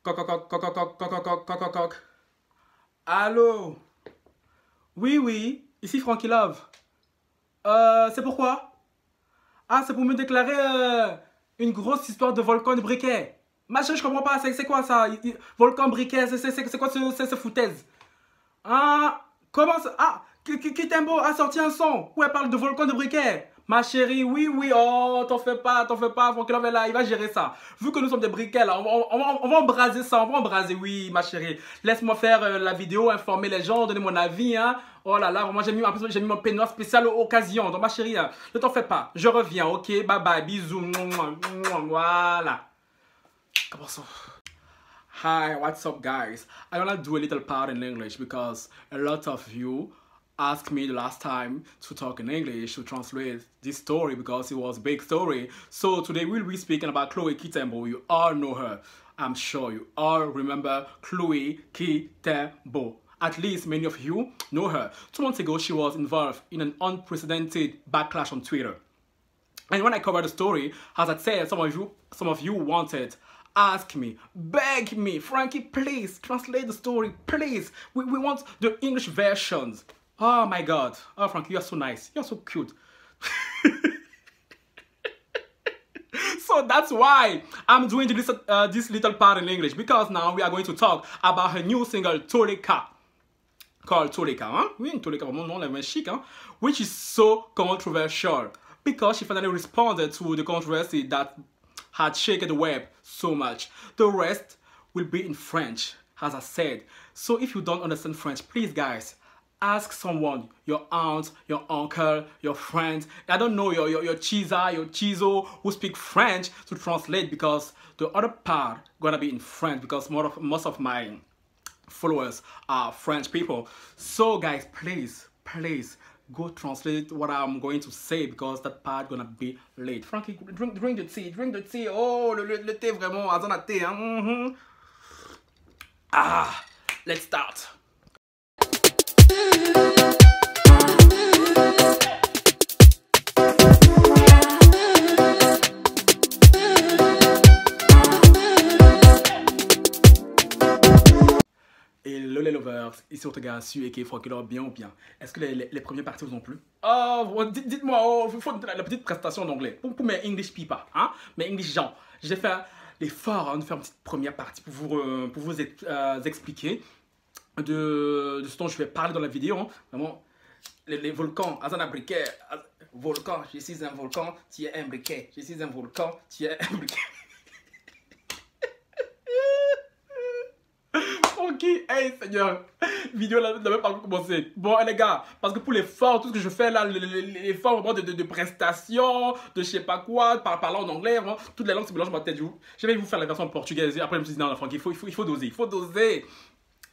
Coq, coq, coq, coq, coq, coq, coq, coq, coq, coq. Allô? Oui, oui, ici Frankie Love. C'est pourquoi? Ah, c'est pour me déclarer une grosse histoire de volcan de briquet. Ma chérie, je comprends pas, c'est quoi ça? Volcan briquet, c'est quoi ce foutaise? Ah, comment ça? Ah, Kitembo a sorti un son où elle parle de volcan de briquet. Ma chérie, oui, oui, oh, t'en fais pas, faut qu'il en là, il va gérer ça. Vu que nous sommes des briquets là, on va embraser ça, on va embraser, oui, ma chérie. Laisse-moi faire la vidéo, informer les gens, donner mon avis, hein. Oh là là, moi j'ai mis mon peignoir spécial occasion. Donc ma chérie, hein, ne t'en fais pas, je reviens, ok, bye bye, bisous, voilà. Comment ça? Hi, what's up, guys? I wanna do a little part in English because a lot of you asked me the last time to talk in English to translate this story because it was a big story. So today we'll be speaking about Chloe Kitembo. You all know her. I'm sure you all remember Chloe Kitembo. At least many of you know her. 2 months ago, she was involved in an unprecedented backlash on Twitter. And when I covered the story, as I said, some of you wanted, ask me, beg me, Frankie, please translate the story, please. We want the English versions. Oh my God. Oh, Frankie, you're so nice. You're so cute. So that's why I'm doing this little part in English, because now we are going to talk about her new single, Toleka. Called Toleka, hein? Oui, Toleka, mon nom est chic, hein? Which is so controversial, because she finally responded to the controversy that had shaken the web so much. The rest will be in French, as I said. So if you don't understand French, please guys, ask someone, your aunt, your uncle, your friend, I don't know, your Chiza, your Chizo, who speak French to translate, because the other part gonna be in French, because most of my followers are French people. So guys, please go translate what I'm going to say, because that part gonna be late. Frankie, drink the tea, drink the tea. Oh, le thé vraiment, azana thé, hein? Ah, let's start. Hello les lovers, ici votre gars Su et qui est Frankie Love, bien ou bien. Est-ce que les premières parties vous ont plu? Oh, dites-moi, oh, il faut la petite prestation d'anglais pour mes English people, hein? Mes English gens. J'ai fait l'effort de faire une petite première partie pour vous expliquer de ce dont je vais parler dans la vidéo. Hein. Vraiment, les volcans, Azana Briquet, volcan, je suis un volcan, tu es un briquet. Je suis un volcan, tu es un briquet. Ok, hey Seigneur, vidéo n'a même pas commencé. Bon les gars, parce que pour l'effort, tout ce que je fais là, l'effort vraiment de prestation, de je sais pas quoi, parler en anglais, vraiment, toutes les langues se mélangent dans ma tête. Je vais vous faire la version portugaise et après je me suis dit non, Franck, il faut doser.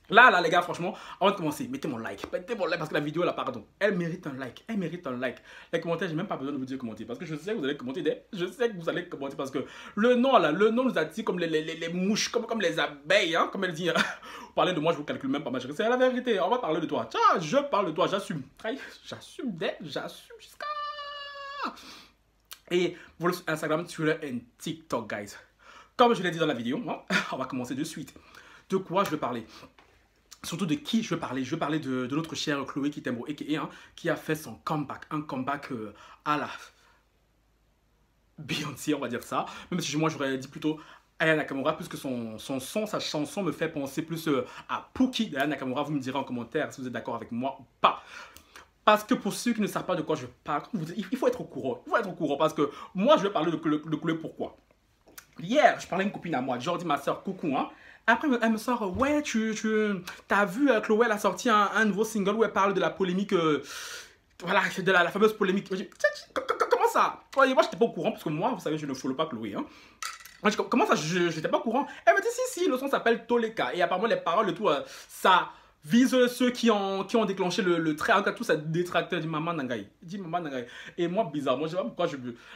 Là, les gars, franchement, avant de commencer, mettez mon like parce que la vidéo, là, pardon, elle mérite un like, Les commentaires, j'ai même pas besoin de vous dire commenter, parce que je sais que vous allez commenter, parce que le nom, là, nous attire comme les mouches, comme les abeilles, hein, comme elle dit. Vous parlez de moi, je vous calcule même pas, ma chérie, c'est la vérité, on va parler de toi. Tiens, je parle de toi, j'assume. J'assume jusqu'à... Et voilà sur Instagram, Twitter et TikTok, guys. Comme je l'ai dit dans la vidéo, hein, on va commencer de suite. De quoi je veux parler? Surtout de qui je veux parler? Je veux parler de notre chère Chloé Kitembo, a.k.a. qui a fait son comeback. Un comeback à la Beyoncé, on va dire ça. Même si moi j'aurais dit plutôt Aya Nakamura, puisque sa chanson me fait penser plus à Pookie d'Aya Nakamura. Vous me direz en commentaire si vous êtes d'accord avec moi ou pas. Parce que pour ceux qui ne savent pas de quoi je parle, il faut être au courant. Parce que moi je vais parler de Chloé. Pourquoi? Hier, je parlais à une copine à moi, Jordi, ma soeur, coucou, hein. Après, elle me sort, ouais, t'as vu, Chloé, elle a sorti un nouveau single où elle parle de la polémique, voilà, de la fameuse polémique. Comment ça? Ouais, moi, j'étais pas au courant, parce que moi, vous savez, je ne follow pas Chloé, hein. Moi, comment ça, j'étais pas au courant? Elle me dit, si, le son s'appelle Toleka. Et apparemment, les paroles et tout, ça vise ceux qui ont déclenché le trait. En tout cas, tout ça détracteur dit Maman Nangaï. Et moi, bizarrement, je sais pas pourquoi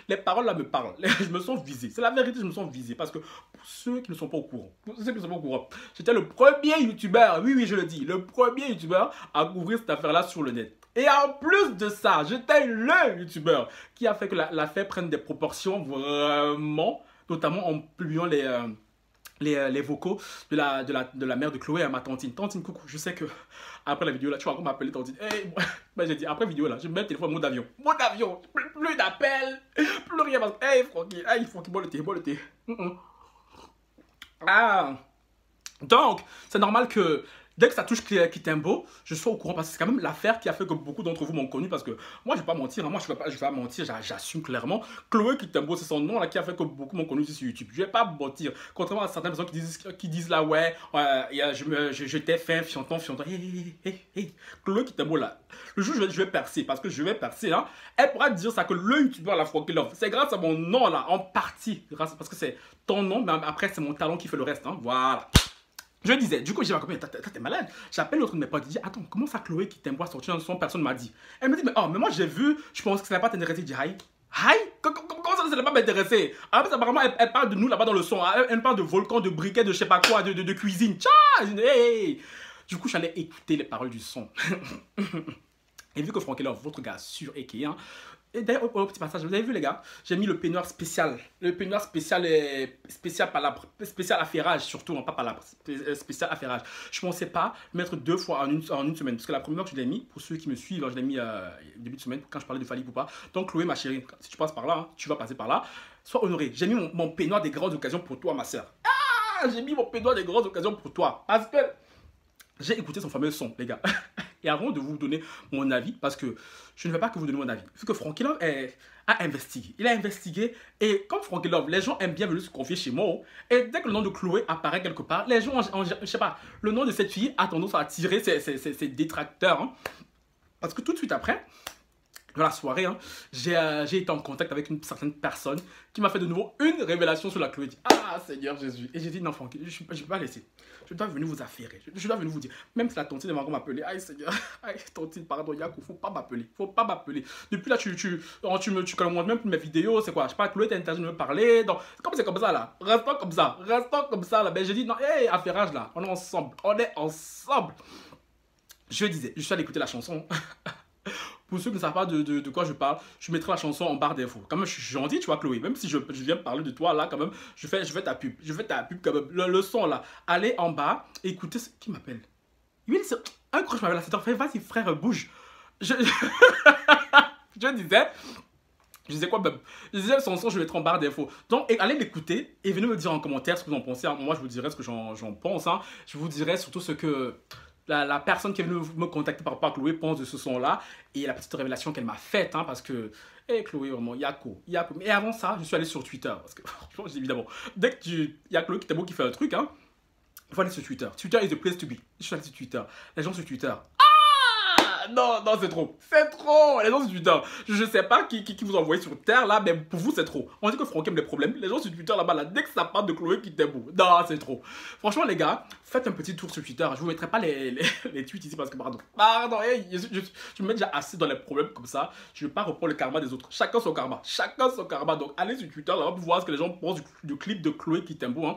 les paroles là me parlent. Je me sens visé. C'est la vérité, je me sens visé. Parce que pour ceux qui ne sont pas au courant, j'étais le premier youtubeur, oui, je le dis, le premier youtubeur à couvrir cette affaire-là sur le net. Et en plus de ça, j'étais le youtubeur qui a fait que l'affaire prenne des proportions vraiment, notamment en publiant les vocaux de la mère de Chloé à ma tantine. Tantine, coucou, je sais que après la vidéo là, tu vas encore m'appeler tantine. Hey, ben, j'ai dit, après vidéo là, je mets le téléphone en mode avion. Mode avion, plus d'appels, plus rien. Hey, Francky, bois le thé, bois le thé. Ah, donc, c'est normal que dès que ça touche Kitembo, je sois au courant parce que c'est quand même l'affaire qui a fait que beaucoup d'entre vous m'ont connu parce que moi, je vais pas mentir, hein, moi, je vais pas mentir, j'assume clairement. Chloé Kitembo, c'est son nom là qui a fait que beaucoup m'ont connu sur YouTube. Je vais pas mentir. Contrairement à certaines personnes qui disent là, ouais, j'étais fin, fiantant. Hey. Chloé Kitembo là, le jour où je vais percer, parce que je vais percer, hein, elle pourra dire ça que le YouTuber la Francky Love, c'est grâce à mon nom là, en partie, parce que c'est ton nom, mais après, c'est mon talent qui fait le reste, hein, voilà. Je disais, du coup, j'ai ma copine, t'es malade. J'appelle l'autre de mes potes, je dis, attends, comment ça Chloé qui t'aime sortir un son, personne m'a dit. Elle me dit, mais moi j'ai vu, je pense que ça n'a pas t'intéresser. Je dis, aïe, comment ça ne va pas m'intéresser? Apparemment, elle parle de nous là-bas dans le son, elle parle de volcan, de briquet, de je sais pas quoi, de cuisine. Tcha, hey. Du coup, j'allais écouter les paroles du son. Et vu que Francky Love, votre gars sûr et qui est, hein, et d'ailleurs, au petit passage, vous avez vu les gars, j'ai mis le peignoir spécial. Le peignoir spécial affairage surtout, non pas palabre, spécial affairage. Je ne pensais pas le mettre 2 fois en une semaine. Parce que la première fois que je l'ai mis, pour ceux qui me suivent, je l'ai mis début de semaine quand je parlais de Fally Poupa. Donc Chloé ma chérie, si tu passes par là, hein, tu vas passer par là. Sois honoré. J'ai mis mon peignoir des grandes occasions pour toi ma soeur. Ah, j'ai mis mon peignoir des grandes occasions pour toi. Parce que j'ai écouté son fameux son, les gars. Et avant de vous donner mon avis, parce que je ne vais pas que vous donner mon avis, vu que Francky Love a investigué. Il a investigué, et comme Francky Love, les gens aiment bien venir se confier chez moi. Et dès que le nom de Chloé apparaît quelque part, les gens, je sais pas, le nom de cette fille a tendance à attirer ses détracteurs. Hein. Parce que tout de suite après, dans la soirée, hein, j'ai été en contact avec une certaine personne qui m'a fait de nouveau une révélation sur la Chloé. Ah, Seigneur Jésus. Et j'ai dit, non, Francky, je ne vais pas laisser. Je dois venir vous affairer. Je dois venir vous dire. Même si la tontine va encore m'appeler. Aïe, Seigneur. Aïe, tontine, pardon, Yakou, faut pas m'appeler. Faut pas m'appeler. Depuis là, tu commandes même plus mes vidéos. C'est quoi? Je sais pas, Chloé, t'as intérêt de me parler. Donc, comme c'est comme ça, là. Restons comme ça. Restons comme ça, là. Ben, j'ai dit, non, hé, affairage, là. On est ensemble. On est ensemble. Je disais, je suis allé écouter la chanson. Pour ceux qui ne savent pas de quoi je parle, je mettrai la chanson en barre d'infos. Quand même, je suis gentil, tu vois, Chloé. Même si je viens parler de toi, là, quand même, je fais ta pub. Je fais ta pub, quand même. Le son, là. Allez en bas, écoutez ce... Qui m'appelle? Oui, c'est un croche m'appelle là. C'est vas-y, frère, bouge. Je disais quoi, même? Je disais son son, je le mettrai en barre d'infos. Donc, allez l'écouter et venez me dire en commentaire ce que vous en pensez. Moi, je vous dirai ce que j'en pense. Hein. Je vous dirai surtout ce que... La personne qui est venue me contacter par rapport à Chloé pense de ce son-là et la petite révélation qu'elle m'a faite, hein, parce que, hey, Chloé, vraiment, Yako. Mais avant ça, je suis allé sur Twitter, parce que, franchement, évidemment, dès que il y a Chloé qui fait un truc, hein, il faut aller sur Twitter. Twitter is the place to be. Je suis allé sur Twitter. Les gens sur Twitter, non, c'est trop. C'est trop. Les gens sur Twitter, je sais pas qui vous envoie sur Terre là, mais pour vous c'est trop. On dit que Francky aime les problèmes. Les gens sur Twitter là-bas, là, dès que ça parle de Chloé qui t'aime, non, c'est trop. Franchement, les gars, faites un petit tour sur Twitter. Je vous mettrai pas les tweets ici parce que, pardon, hey, je me mets déjà assez dans les problèmes comme ça. Je vais pas reprendre le karma des autres. Chacun son karma. Chacun son karma. Donc, allez sur Twitter là-bas pour voir ce que les gens pensent du clip de Chloé qui t'aime, hein.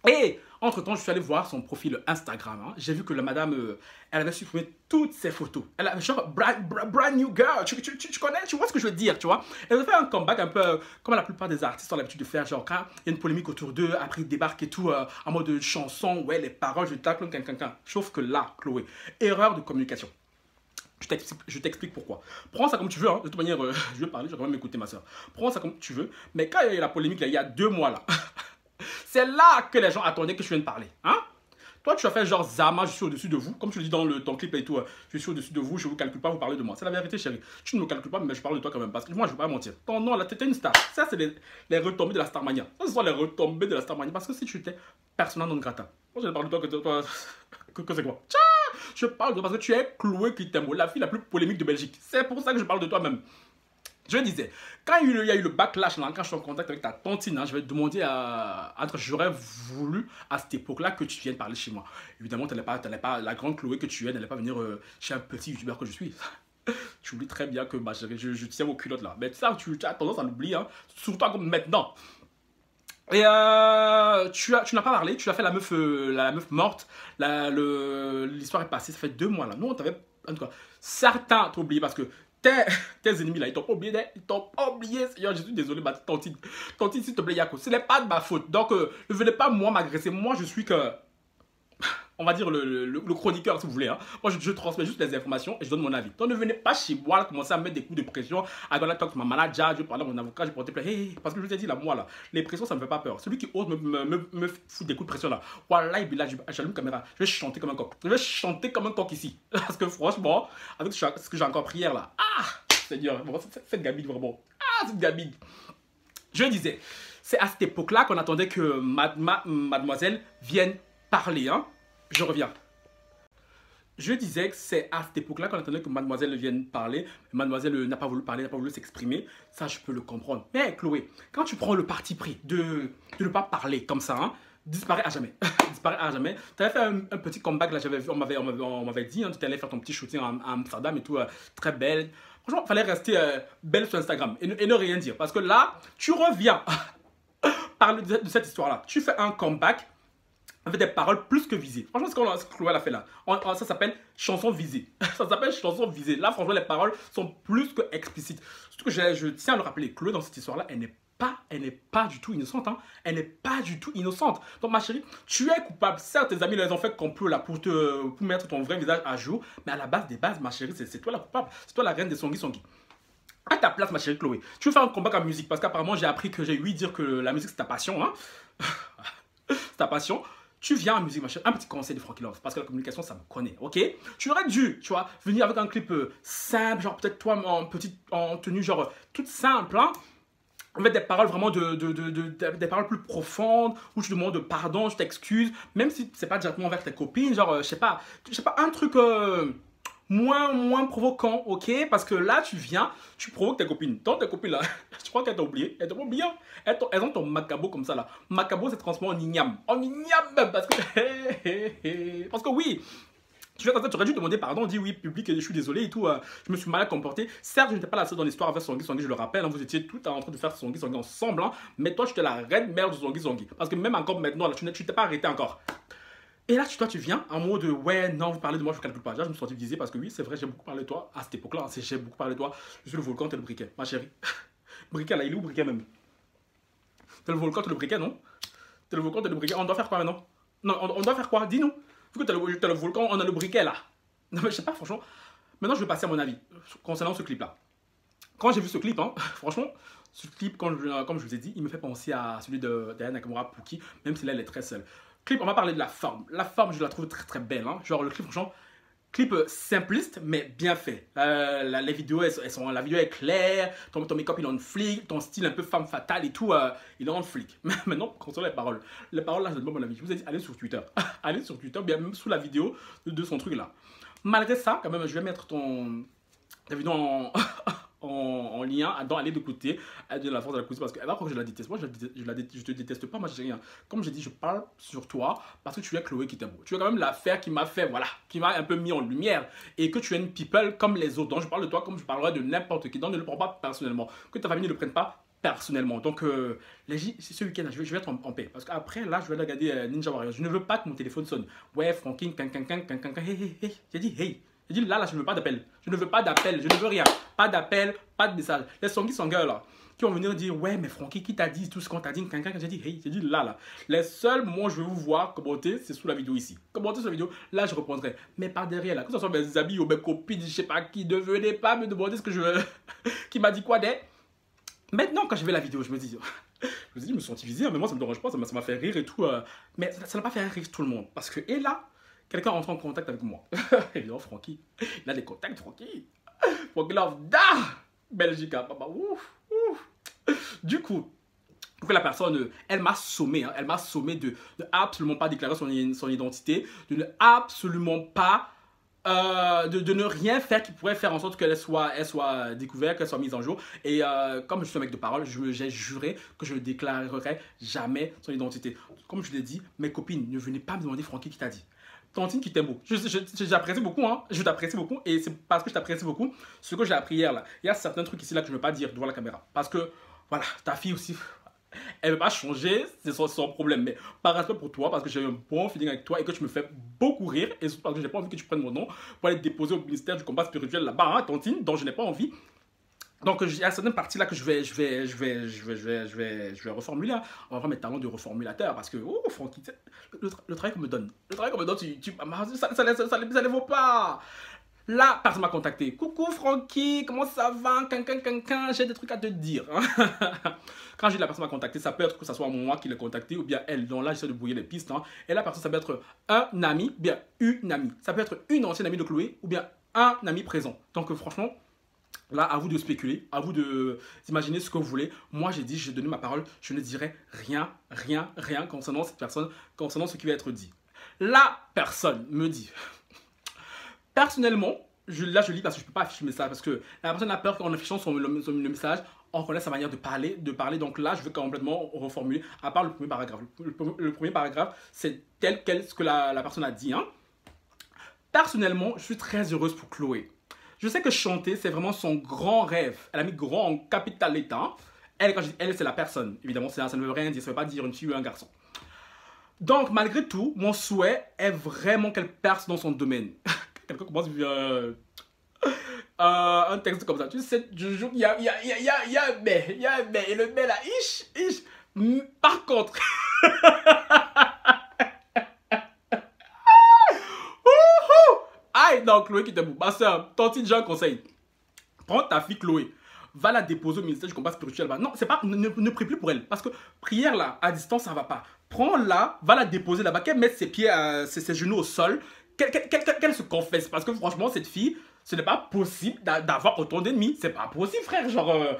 Et entre-temps, je suis allé voir son profil Instagram. Hein. J'ai vu que la madame, elle avait supprimé toutes ses photos. Elle avait genre, brand new girl. Tu connais, tu vois ce que je veux dire, tu vois. Elle a fait un comeback un peu comme la plupart des artistes ont l'habitude de faire. Genre, quand il y a une polémique autour d'eux, après ils débarquent et tout, en mode chanson, ouais, les paroles, je tacle quelqu'un. Sauf que là, Chloé, erreur de communication. Je t'explique pourquoi. Prends ça comme tu veux, hein. De toute manière, je vais parler, je vais quand même écouter ma soeur. Prends ça comme tu veux. Mais quand il y a eu la polémique, là, il y a 2 mois, là. C'est là que les gens attendaient que je vienne parler. Hein? Toi, tu as fait genre Zama, je suis au-dessus de vous. Comme tu le dis dans ton clip et tout, je suis au-dessus de vous, je ne vous calcule pas, vous parlez de moi. C'est la vérité, chérie. Tu ne me calcules pas, mais je parle de toi quand même. Parce que moi, je ne vais pas mentir. Ton nom, là, tu étais une star. Ça, c'est les retombées de la Starmania. Ça, ce sont les retombées de la Starmania. Parce que si tu étais persona non grata, moi, je ne parle de toi que c'est quoi? Tcha, je parle de toi parce que tu es Chloé qui t'aime, la fille la plus polémique de Belgique. C'est pour ça que je parle de toi même. Je disais, quand il y a eu le backlash, là, quand je suis en contact avec ta tantine, hein, je vais te demander j'aurais voulu à cette époque-là que tu viennes parler chez moi. Évidemment, la grande Chloé que tu es, n'allait pas venir chez un petit youtubeur que je suis. Tu oublies très bien que bah, je tiens vos culottes là. Mais ça, tu as tendance à l'oublier, hein, surtout comme maintenant. Et tu n'as pas parlé, tu as fait la meuf morte, l'histoire est passée, ça fait 2 mois là. Nous, on t'avait, en tout cas, certains t'ont oublié parce que tes ennemis là, ils t'ont pas oublié, ils t'ont pas oublié. Seigneur, je suis désolé, ma tantine, s'il te plaît, Yako, ce n'est pas de ma faute. Donc, ne venez pas moi m'agresser. Moi, je suis que, on va dire le chroniqueur si vous voulez. Hein. Moi, je transmets juste les informations et je donne mon avis. Donc, ne venez pas chez moi là, commencer à mettre des coups de pression. I gonna talk to my manager, je parle à mon avocat, je porte plainte. Hey, parce que je vous ai dit là, moi là, les pressions, ça me fait pas peur. Celui qui ose me foutre des coups de pression là, voilà, là, j'allume la caméra, je vais chanter comme un coq. Je vais chanter comme un coq ici. Parce que franchement, avec ce que j'ai encore pris hier là, Seigneur, cette gamine vraiment, cette gamine. Je disais, c'est à cette époque-là qu'on attendait que mademoiselle vienne parler, hein. Je reviens. Je disais que c'est à cette époque-là qu'on attendait que mademoiselle vienne parler. Mademoiselle n'a pas voulu parler, n'a pas voulu s'exprimer. Ça, je peux le comprendre. Mais Chloé, quand tu prends le parti pris de ne pas parler comme ça, hein, disparaît à jamais. Disparaît à jamais. Tu avais fait un petit comeback, là, j'avais vu, on m'avait dit, hein, tu allais faire ton petit shooting à Amsterdam et tout, très belle. Franchement, il fallait rester belle sur Instagram et ne rien dire. Parce que là, tu reviens parler de cette histoire-là. Tu fais un comeback avec des paroles plus que visées. Franchement, ce que Chloé a fait là, ça s'appelle chanson visée. Ça s'appelle chanson visée. Là, franchement, les paroles sont plus que explicites. Surtout que je tiens à le rappeler, Chloé, dans cette histoire-là, elle n'est pas du tout innocente. Hein. Elle n'est pas du tout innocente. Donc, ma chérie, tu es coupable. Certes, tes amis, ils ont fait complot là pour mettre ton vrai visage à jour. Mais à la base des bases, ma chérie, c'est toi la coupable. C'est toi la reine des Songui Songui. À ta place, ma chérie Chloé, tu veux faire un combat en musique. Parce qu'apparemment, j'ai appris que j'ai ouï dire que la musique, c'est ta passion. Hein. C'est ta passion. Tu viens en musique, ma chérie, un petit conseil de Frankie Love, parce que la communication, ça me connaît, ok? Tu aurais dû, tu vois, venir avec un clip simple, genre peut-être toi en tenue, genre toute simple, hein? Avec des paroles vraiment des paroles plus profondes, où tu demandes pardon, je t'excuse, même si c'est pas directement envers tes copines, genre, je sais pas, un truc moins provoquant, ok? Parce que là, tu viens, tu provoques tes copines. Donc, tes copines là, je crois qu'elles t'ont oublié. Elles t'ont oublié. Elles ont ton macabo comme ça là. Macabo, c'est transformé en igname. En igname, parce que. Parce que oui. Tu aurais dû demander pardon, dis oui, public, je suis désolé et tout, je me suis mal comporté. Certes, je n'étais pas la seule dans l'histoire avec Songui Songui, je le rappelle, hein, vous étiez tout en train de faire Songui Songui ensemble, hein, mais toi, tu étais la reine mère de Songui Songui. Parce que même encore maintenant, là, tu t'es pas arrêté encore. Et là, toi, tu viens en mode ouais, non, vous parlez de moi, je ne calcule pas. Là, je me suis senti visé parce que oui, c'est vrai, j'ai beaucoup parlé de toi à cette époque-là. Hein, j'ai beaucoup parlé de toi. Je suis le volcan, t'es le briquet, ma chérie. Briquet là, il est où briquet même? T'es le volcan, t'es le briquet, non? T'es le volcan, t'es le briquet. On doit faire quoi maintenant? Non, on doit faire quoi? Dis-nous. Vu que t'es le volcan, on a le briquet là. Non, mais je sais pas, franchement. Maintenant, je vais passer à mon avis concernant ce clip-là. Quand j'ai vu ce clip, hein, franchement, ce clip, comme je vous ai dit, il me fait penser à celui de Aya Nakamura Pookie, même si là, elle est très seule. Clip, on va parler de la forme. La forme, je la trouve très très belle. Hein. Genre, le clip, franchement, clip simpliste, mais bien fait. Les vidéos, la vidéo est claire, ton make-up, il est en flic, ton style un peu femme fatale et tout, il est en flic. Mais maintenant, concernant les paroles. Les paroles, là, je donne pas mon avis. Je vous ai dit, allez sur Twitter. Allez sur Twitter, bien même sous la vidéo de son truc là. Malgré ça, quand même, je vais mettre ta vidéo en lien, dans aller de côté, de la force de la cousine, parce qu'elle va croire que je la déteste. Moi, je te déteste pas, moi, j'ai rien. Comme j'ai dit, je parle sur toi parce que tu es Chloé qui t'aime. Tu es quand même l'affaire qui m'a fait, voilà, qui m'a un peu mis en lumière et que tu es une people comme les autres. Donc, je parle de toi comme je parlerais de n'importe qui. Donc, ne le prends pas personnellement. Que ta famille ne le prenne pas personnellement. Donc, ce week-end, je vais être en paix. Parce qu'après, là, je vais regarder Ninja Warrior. Je ne veux pas que mon téléphone sonne. Ouais, Frankie, hey. J'ai dit, hey. J'ai dit là, je ne veux pas d'appel. Je ne veux pas d'appel. Je ne veux rien. Pas d'appel, pas de message. Les Songui Songui là, qui vont venir dire, ouais, mais Francky, qui t'a dit tout ce qu'on t'a dit, j'ai dit, hey, j'ai dit là. Les seuls moments où je vais vous voir commenter, c'est sous la vidéo ici. Commenter sur la vidéo, là, je répondrai. Mais par derrière, là, que ce soit mes amis ou mes copines, je sais pas qui, ne venez pas me demander ce que je veux. Qui m'a dit quoi des. Maintenant, quand je vais la vidéo, je me dis, je me sens divisé, mais moi, ça me dérange pas, ça m'a fait rire et tout. Mais ça n'a pas fait rire tout le monde. Parce que, et là, quelqu'un entre en contact avec moi. Évidemment, Francky. Il a des contacts, Francky. Francky Love, Belgique, papa, ouf. Du coup, la personne, elle m'a sommé. Hein, elle m'a sommé de absolument pas déclarer son identité, de ne absolument pas, de ne rien faire qui pourrait faire en sorte qu'elle soit découverte, qu'elle soit mise en jour. Et comme je suis un mec de parole, j'ai juré que je ne déclarerai jamais son identité. Comme je l'ai dit, mes copines, ne venez pas me demander Francky qui t'a dit. Tantine qui t'aime beaucoup. J'apprécie beaucoup, hein. Je t'apprécie beaucoup. Et c'est parce que je t'apprécie beaucoup ce que j'ai appris hier là. Il y a certains trucs ici là que je ne veux pas dire devant la caméra. Parce que, voilà, ta fille aussi, Elle ne veut pas changer, c'est son problème. Mais par respect pour toi, parce que j'ai un bon feeling avec toi et que tu me fais beaucoup rire, et surtout parce que je n'ai pas envie que tu prennes mon nom pour aller déposer au ministère du combat spirituel là-bas, hein, Tantine, donc je n'ai pas envie. Donc il y a certaines parties là que je vais reformuler. Hein. On va voir mes talents de reformulateur parce que, oh Francky, le travail qu'on me donne, ça les vaut pas. Là, personne m'a contacté. Coucou Francky, comment ça va? J'ai des trucs à te dire. Quand j'ai la personne m'a contacté, ça peut être que ce soit moi qui l'ai contacté ou bien elle. Donc là, j'essaie de brouiller les pistes. Hein. Et la personne, ça peut être un ami, bien une amie. Ça peut être une ancienne amie de Chloé ou bien un ami présent. Donc franchement, là, à vous de spéculer, à vous d'imaginer ce que vous voulez. Moi, j'ai dit, j'ai donné ma parole, je ne dirai rien concernant cette personne, concernant ce qui va être dit. La personne me dit... Personnellement, là je lis parce que je ne peux pas afficher le message parce que la personne a peur qu'en affichant le message, on connaît sa manière de parler. Donc là, je vais complètement reformuler, à part le premier paragraphe. Le premier paragraphe, c'est tel quel ce que la personne a dit. Hein. Personnellement, je suis très heureuse pour Chloé. Je sais que chanter, c'est vraiment son grand rêve. Elle a mis grand en capital état. Elle, quand je dis elle, c'est la personne. Évidemment, ça ne veut rien dire. Ça ne veut pas dire une fille ou un garçon. Donc, malgré tout, mon souhait est vraiment qu'elle perce dans son domaine. Quelqu'un commence un texte comme ça. Tu sais, il y a un mais, et le mais là, par contre, aïe, non, Chloé qui te boue. Ma soeur, Tantine, j'ai un conseil. Prends ta fille Chloé, va la déposer au ministère du combat spirituel. Non, c'est pas, ne prie plus pour elle. Parce que prière là, à distance, ça va pas. Prends-la, va la déposer là-bas, qu'elle mette ses pieds, ses genoux au sol. Qu'elle se confesse, parce que franchement, cette fille, ce n'est pas possible d'avoir autant d'ennemis. C'est pas possible, frère. Genre,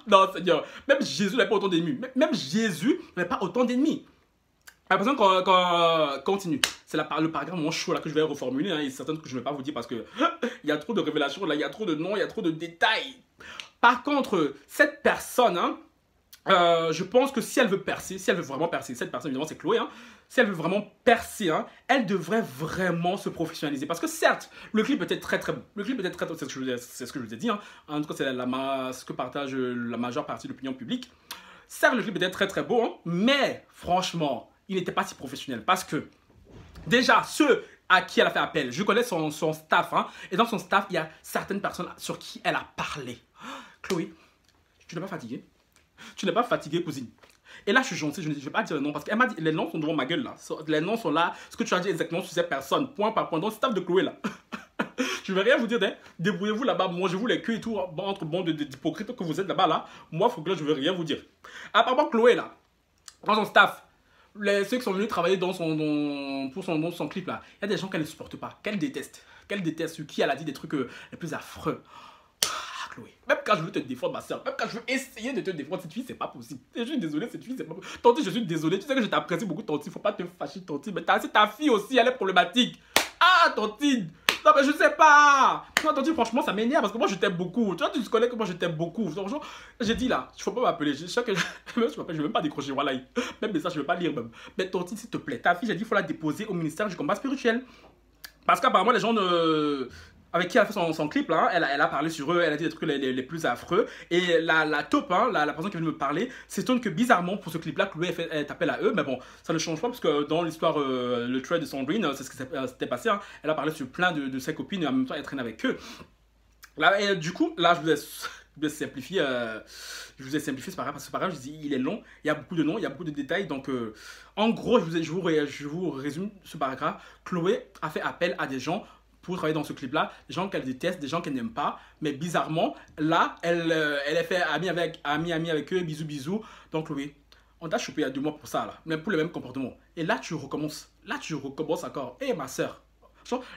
non, Seigneur. Même Jésus n'avait pas autant d'ennemis. Même Jésus n'avait pas autant d'ennemis. La personne continue. C'est le paragraphe moins chaud là que je vais reformuler. Hein, et certaines que je ne vais pas vous dire parce que il y a trop de révélations là, il y a trop de noms, il y a trop de détails. Par contre, cette personne, hein, je pense que si elle veut percer, si elle veut vraiment percer, cette personne évidemment c'est Chloé, hein, si elle veut vraiment percer, hein, elle devrait vraiment se professionnaliser. Parce que certes, le clip peut être très très bon. Le clip peut être très très bon, c'est ce que je vous ai dit. Hein. En tout cas, c'est ce que partage la majeure partie de l'opinion publique. Certes, le clip peut être très très beau, hein, mais franchement, il n'était pas si professionnel. Parce que déjà, ceux à qui elle a fait appel, je connais son staff. Hein, et dans son staff, il y a certaines personnes sur qui elle a parlé. Chloé, tu n'es pas fatiguée? Tu n'es pas fatiguée, cousine? Et là, je suis gentil, je ne vais pas dire les noms parce qu'elle m'a dit les noms sont devant ma gueule là. Les noms sont là, ce que tu as dit exactement sur ces personnes, point par point. Donc, staff de Chloé là. Je ne vais rien vous dire, hein. Débrouillez-vous là-bas, mangez-vous les queues et tout, entre bandes d'hypocrites que vous êtes là-bas là. Moi, faut que là, je ne vais rien vous dire. Apparemment, Chloé là, dans son staff, ceux qui sont venus travailler dans son clip là, il y a des gens qu'elle ne supporte pas, qu'elle déteste. Sur qui elle a dit des trucs les plus affreux. Chloé. Même quand je veux te défendre, ma soeur, même quand je veux essayer de te défendre, cette fille, c'est pas possible. Je suis désolé, cette fille, c'est pas possible. Tanti, je suis désolé. Tu sais que je t'apprécie beaucoup, Tanti. Faut pas te fâcher, Tanti. Mais c'est ta fille aussi, elle est problématique. Ah, Tanti. Non, mais je sais pas. Non, Tanti, franchement, ça m'énerve parce que moi, je t'aime beaucoup. Tu vois, tu connais que moi, je t'aime beaucoup. Franchement, j'ai dit là, il faut pas m'appeler. Je sais que je vais même pas décrocher. Voilà. Même message, je vais pas lire même. Mais Tanti, s'il te plaît, ta fille, j'ai dit, il faut la déposer au ministère du combat spirituel. Parce qu'apparemment, les gens avec qui elle a fait son clip, là, elle a parlé sur eux, elle a dit des trucs les plus affreux. Et la taupe, hein, la personne qui vient de me parler, s'étonne que bizarrement, pour ce clip-là, Chloé elle t'appelle à eux. Mais bon, ça ne change pas parce que dans l'histoire, le thread de Sandrine, c'est ce qui s'était passé. Hein, elle a parlé sur plein de ses copines et en même temps, elle traîne avec eux. Là, et du coup, là, je vous ai simplifié. C'est pas grave, parce que c'est pas grave, je dis, il est long, il y a beaucoup de noms, il y a beaucoup de détails. Donc, en gros, je vous résume ce paragraphe. Chloé a fait appel à des gens pour travailler dans ce clip-là, des gens qu'elle déteste, des gens qu'elle n'aime pas, mais bizarrement, là, elle est fait amie avec eux, bisous. Donc, Chloé, on t'a chopé il y a 2 mois pour ça, là, mais pour le même comportement. Et là, tu recommences encore. Eh, ma soeur,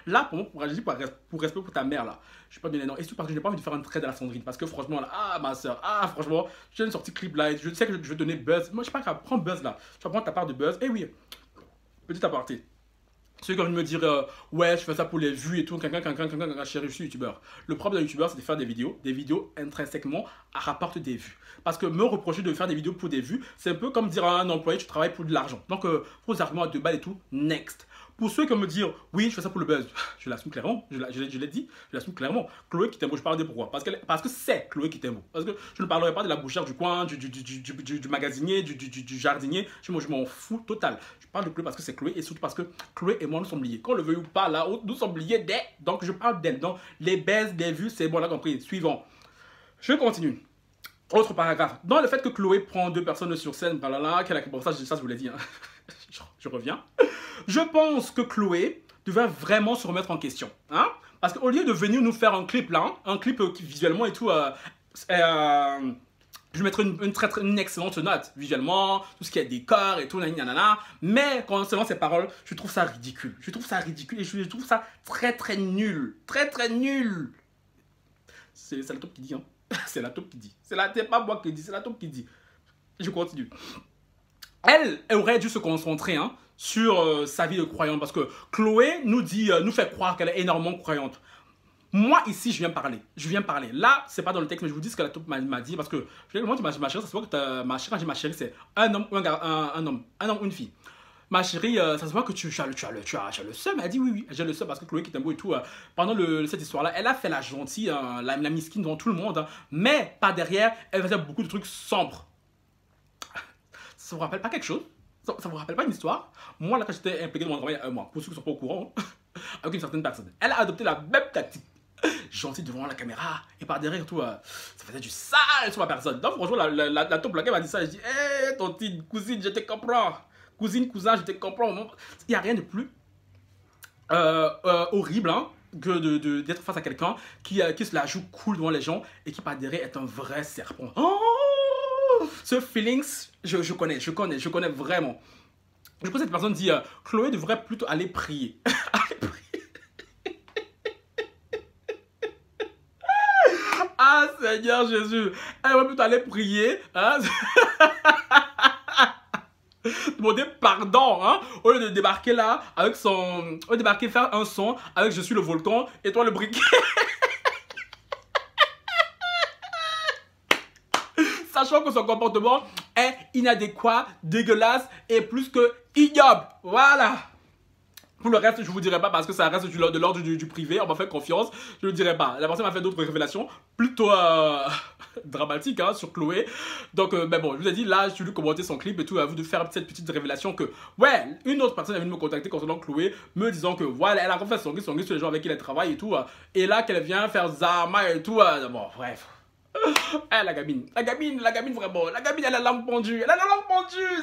là, pour moi, pour agir pour respect pour ta mère, là, je vais pas donner non. Et surtout parce que je n'ai pas envie de faire un trait de la Sandrine. Parce que franchement, là, ah, ma soeur, franchement, j'ai une sortie clip là. Et je sais que je vais donner buzz. Moi, je sais pas grave, prends buzz là. Tu vas prendre ta part de buzz. Eh oui, petit aparté. Ceux qui ont envie de me dire, ouais, je fais ça pour les vues et tout, chéri, je suis youtubeur. Le problème d'un youtubeur, c'est de faire des vidéos intrinsèquement rapporte des vues. Parce que me reprocher de faire des vidéos pour des vues, c'est un peu comme dire à un employé, tu travailles pour de l'argent. Donc, pour les arguments à 2 balles et tout, next. Pour ceux qui me dire, oui, je fais ça pour le buzz, je l'assume clairement, je l'ai dit, je l'assume clairement. Chloé Kitembo, je parle de pourquoi? Parce que c'est Chloé Kitembo. Parce que je ne parlerai pas de la bouchère du coin, du magasinier, du jardinier. Je m'en fous total. Je parle de Chloé parce que c'est Chloé et surtout parce que Chloé et moi nous sommes liés. Qu'on le veuille ou pas, là, nous sommes liés dès. Donc je parle d'elle. Donc les baisses, des vues, c'est bon, là compris. Suivant. Je continue. Autre paragraphe. Dans le fait que Chloé prend 2 personnes sur scène, bon, ça je vous l'ai dit, hein. Je reviens. Je pense que Chloé devait vraiment se remettre en question. Hein? Parce qu'au lieu de venir nous faire un clip là, un clip qui visuellement et tout, je mettrais une excellente note visuellement, tout ce qui est décor et tout, nanana. Mais concernant ses paroles, je trouve ça ridicule. Je trouve ça ridicule et je trouve ça très nul. Très nul. C'est la taupe qui dit, hein. C'est la taupe qui dit. C'est pas moi qui dis, c'est la taupe qui dit. Je continue. Elle aurait dû se concentrer hein, sur sa vie de croyante parce que Chloé nous fait croire qu'elle est énormément croyante. Moi ici je viens parler. Là c'est pas dans le texte mais je vous dis ce que la taupe m'a dit parce que je vais dire ma chérie, ça se voit que ma chérie c'est un homme ou une fille. Ma chérie, ça se voit que tu as le seum. Elle dit oui, j'ai le seum parce que Chloé Kitembo et tout, pendant cette histoire-là, elle a fait la gentille, la miskine devant tout le monde, hein, mais par derrière, elle faisait beaucoup de trucs sombres. Ça vous rappelle pas quelque chose? Ça vous rappelle pas une histoire? Moi, là, quand j'étais impliqué dans mon travail, pour ceux qui ne sont pas au courant, avec une certaine personne, elle a adopté la même tactique. Gentil devant la caméra, et par derrière, tout, ça faisait du sale sur ma personne. Donc, franchement, la taupe, laquelle m'a dit ça, je dis, hé, tontine, cousine, je te comprends. Cousine, cousin, je te comprends. Il n'y a rien de plus horrible hein, que d'être face à quelqu'un qui se la joue cool devant les gens et qui, par derrière, est un vrai serpent. Oh! Ce feelings, je connais vraiment. Du coup, cette personne dit Chloé devrait plutôt aller prier. Ah, Seigneur Jésus. Elle devrait plutôt aller prier. Hein? Demander pardon, hein, au lieu de débarquer là avec son. Au lieu de débarquer, faire un son avec je suis le volcan et toi le briquet. Sachant que son comportement est inadéquat, dégueulasse et plus que ignoble. Voilà. Pour le reste, je ne vous dirai pas parce que ça reste de l'ordre du privé. On m'a fait confiance. Je ne le dirai pas. La personne m'a fait d'autres révélations plutôt dramatiques hein, sur Chloé. Donc, mais bon, je vous ai dit, là, je suis venu commenter son clip et tout, à vous de faire cette petite révélation que, ouais, une autre personne est venue me contacter concernant Chloé, me disant que, voilà, elle a fait son sur les gens avec qui elle travaille et tout. Et là, qu'elle vient faire Zama et tout. Bon, bref. Eh, la gamine vraiment, la gamine elle a la langue pendue,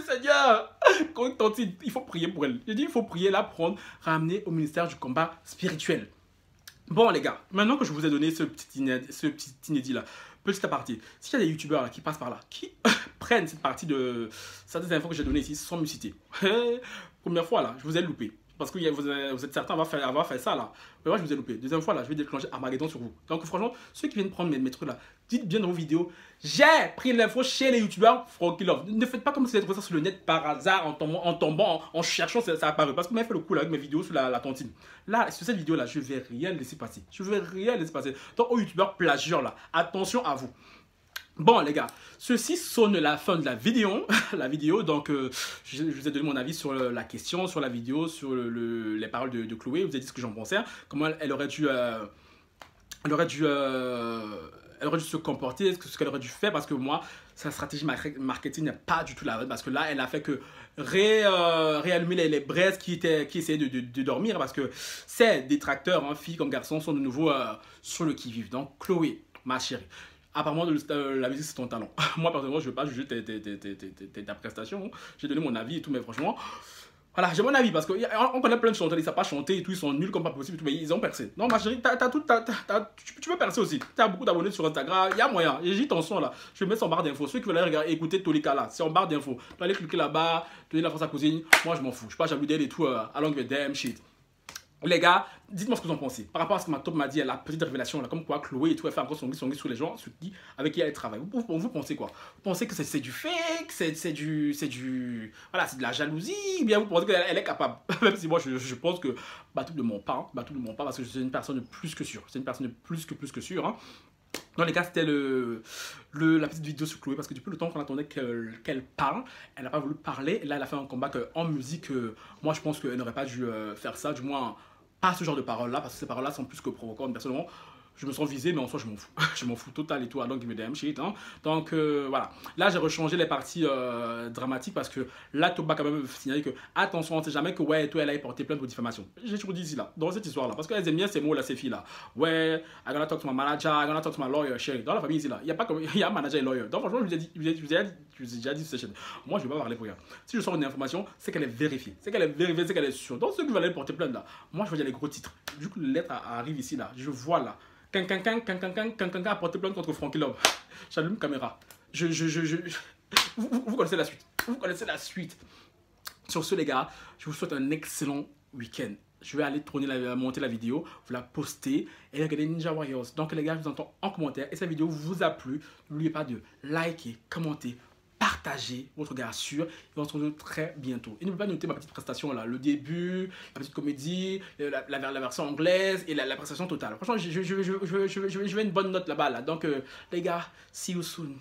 Seigneur. Il faut prier pour elle. J'ai dit il faut prier, la prendre, ramener au ministère du combat spirituel. Bon les gars, maintenant que je vous ai donné ce petit inédit là, petit aparté, s'il y a des youtubeurs là qui passent par là, qui prennent cette partie de certaines infos que j'ai données ici sans me citer, première fois là, je vous ai loupé. Parce que vous êtes certains avoir fait ça là. Mais moi je vous ai loupé. Deuxième fois là, je vais déclencher Armageddon sur vous. Donc franchement, ceux qui viennent prendre mes trucs là, dites bien dans vos vidéos, j'ai pris l'info chez les youtubeurs Franky Love. Ne faites pas comme si vous avez trouvé ça sur le net par hasard, en tombant, en cherchant, ça apparaît. Parce que vous m'avez fait le coup là avec mes vidéos sur la tontine. Là, sur cette vidéo là, je vais rien laisser passer. Donc aux youtubeurs plagieurs là, attention à vous. Bon les gars, ceci sonne la fin de la vidéo. Donc je vous ai donné mon avis sur la question, sur la vidéo, sur les paroles de Chloé. Je vous ai dit ce que j'en pensais, comment elle aurait dû se comporter, ce qu'elle aurait dû faire, parce que moi, sa stratégie marketing n'est pas du tout la bonne, parce que là, elle a fait que réallumer les braises qui essayaient de dormir, parce que ces détracteurs, hein, filles comme garçons, sont de nouveau sur le qui-vive. Donc Chloé, ma chérie, apparemment, la musique, c'est ton talent. Moi, personnellement, je ne veux pas juger ta prestation. J'ai donné mon avis et tout, mais franchement, voilà, j'ai mon avis parce qu'on connaît plein de chanteurs, ils ne savent pas chanter et tout, ils sont nuls comme pas possible, et tout, mais ils ont percé. Non, ma chérie, tu peux percer aussi. Tu as beaucoup d'abonnés sur Instagram, il y a moyen. J'ai ton son là, je vais mettre en barre d'infos. Ceux qui veulent aller écouter Tolika là, c'est en barre d'infos. Tu vas aller cliquer là-bas, donner la force à cousine. Moi, je m'en fous. Je ne suis pas jaloux d'elle et tout, along with them shit. Les gars, dites-moi ce que vous en pensez. Par rapport à ce que ma taupe m'a dit, la petite révélation, là, comme quoi Chloé et tout, elle fait encore son gris sur les gens avec qui elle travaille. Vous pensez quoi? Vous pensez que c'est du fake, voilà, c'est de la jalousie, ou bien vous pensez qu'elle est capable? Même si moi, je pense que Batou ne ment pas, parce que c'est une personne de plus que sûre. C'est une personne de plus que sûre, hein. Non, les gars, c'était la petite vidéo sur Chloé parce que depuis le temps qu'on attendait qu'elle parle, elle n'a pas voulu parler. Et là, elle a fait un comeback en musique. Moi, je pense qu'elle n'aurait pas dû faire ça, du moins pas ce genre de paroles-là, parce que ces paroles-là sont plus que provocantes. Personnellement, je me sens visé, mais en soi, je m'en fous. Je m'en fous total et tout. I don't give a damn shit. Hein. Donc, voilà. Là, j'ai rechangé les parties dramatiques parce que là, Toba quand même signalé que, attention, on ne sait jamais que, ouais, toi, elle a porté plainte pour diffamation. J'ai toujours dit ici, là, dans cette histoire-là. Parce qu'elles aiment bien ces mots-là, ces filles-là. Ouais, I gonna talk to my manager, I gonna talk to my lawyer, chérie. Dans la famille ici, là, il n'y a pas comme. Il y a manager et lawyer. Donc, franchement, je vous ai déjà dit sur cette chaîne. Moi, je ne vais pas parler pour rien. Si je sors une information, c'est qu'elle est vérifiée. C'est qu'elle est vérifiée, c'est qu'elle est sûre. Donc, ceux qui veulent porter plainte, là, moi, je veux dire les gros titres. Du coup, les lettres arrivent ici, là. Je vois, là. Quelqu'un a porté plainte contre Frankie Love. J'allume caméra. Vous connaissez la suite. Vous connaissez la suite. Sur ce, les gars, je vous souhaite un excellent week-end. Je vais aller monter la vidéo, vous la poster et regarder Ninja Warriors. Donc, les gars, je vous entends en commentaire. Et si la vidéo vous a plu, n'oubliez pas de liker, commenter, partager votre gars sûr. Et on se retrouve très bientôt. Et n'oubliez pas de noter ma petite prestation là, le début, la petite comédie, la version anglaise et la prestation totale. Franchement, je veux une bonne note là-bas. Là. Donc, les gars, see you soon.